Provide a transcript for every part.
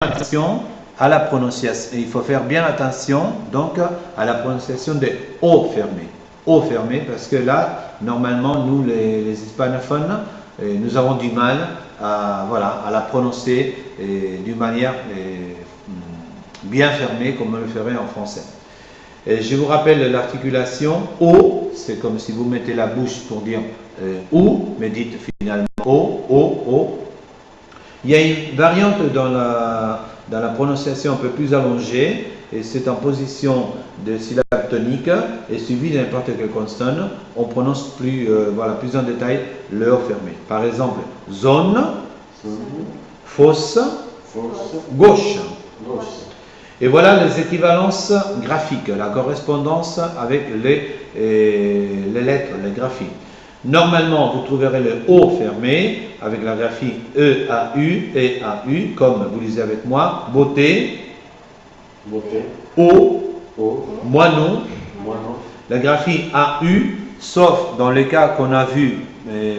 attention à la prononciation. Il faut faire bien attention donc à la prononciation des O fermés. O fermés parce que là, normalement, nous les hispanophones, nous avons du mal à, voilà, à la prononcer d'une manière bien fermée comme on le ferait en français. Et je vous rappelle l'articulation O, c'est comme si vous mettez la bouche pour dire OU, mais dites finalement O, O, O. Il y a une variante dans la prononciation un peu plus allongée, et c'est en position de syllabe tonique et suivi de n'importe quelle consonne. On prononce plus, voilà, plus en détail le O fermé. Par exemple, zone, fosse, gauche. Et voilà les équivalences graphiques, la correspondance avec les lettres, les graphies. Normalement, vous trouverez le O fermé avec la graphie E-A-U et A-U, comme vous lisez avec moi, beauté, O, moineau, la graphie A-U, sauf dans les cas qu'on a vu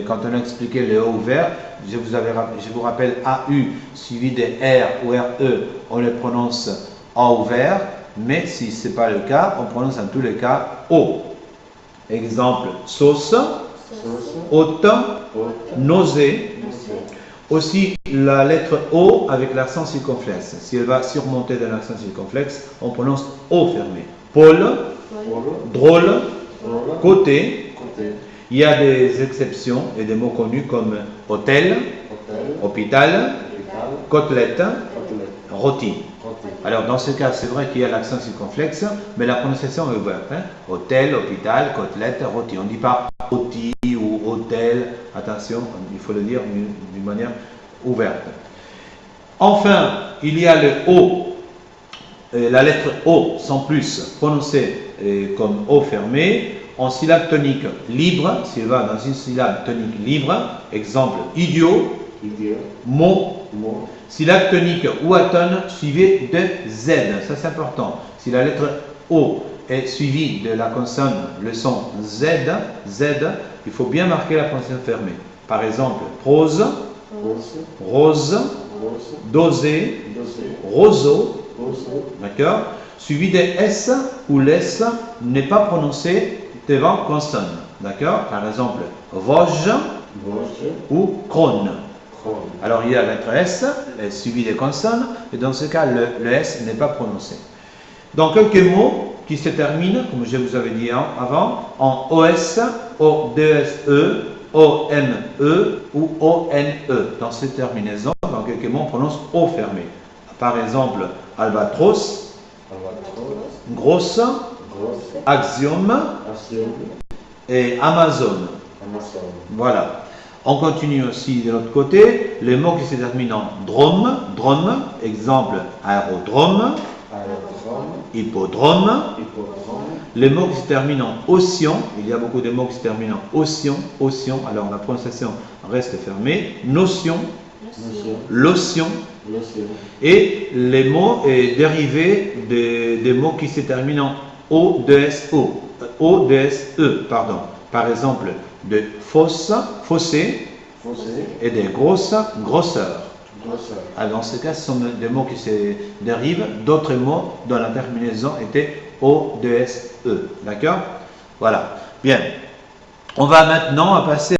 quand on a expliqué le O ouvert, je vous rappelle A-U suivi des R ou R-E, on les prononce A ouvert, mais si ce n'est pas le cas, on prononce en tous les cas O. Exemple, sauce, hôte, nausée. Aussi la lettre O avec l'accent circonflexe. Si elle va surmonter de l'accent circonflexe, on prononce O fermé. Pôle, drôle, côté. Il y a des exceptions et des mots connus comme hôtel, hôpital, côtelette, rôti. Alors dans ce cas, c'est vrai qu'il y a l'accent circonflexe, mais la prononciation est ouverte. Hôtel, hôpital, côtelette, rôti. On ne dit pas rôti ou hôtel. Attention, il faut le dire d'une manière ouverte. Enfin, il y a le O, la lettre O sans plus prononcée comme O fermé, en syllabe tonique libre, s'il va dans une syllabe tonique libre, exemple idiot, mot. Syllabe tonique ou atone suivie de Z, ça c'est important. Si la lettre O est suivie de la consonne, le son Z, il faut bien marquer la prononciation fermée. Par exemple, prose, rose, dosé, roseau, d'accord, suivi de S où l'S n'est pas prononcé devant consonne, d'accord. Par exemple, Vosges ou Krone. Alors il y a la lettre S suivie des consonnes, et dans ce cas le S n'est pas prononcé. Donc quelques mots qui se terminent, comme je vous avais dit avant, en OS, O-D-S-E, O-M-E ou O-N-E. Dans ces terminaisons, dans quelques mots, on prononce O fermé. Par exemple, albatros, grosse, axiome et Amazon. Voilà. On continue aussi de l'autre côté, les mots qui se terminent en drome, exemple aérodrome, hippodrome. Les mots qui se terminent en ocean, il y a beaucoup de mots qui se terminent en ocean, alors la prononciation reste fermée, notion, lotion, et les mots dérivés des mots qui se terminent en O-D-S-E, pardon. Par exemple, de fossé et de grosseur. Alors, dans ce cas, ce sont des mots qui se dérivent d'autres mots dont la terminaison était O-D-S-E. D'accord? Voilà. Bien. On va maintenant passer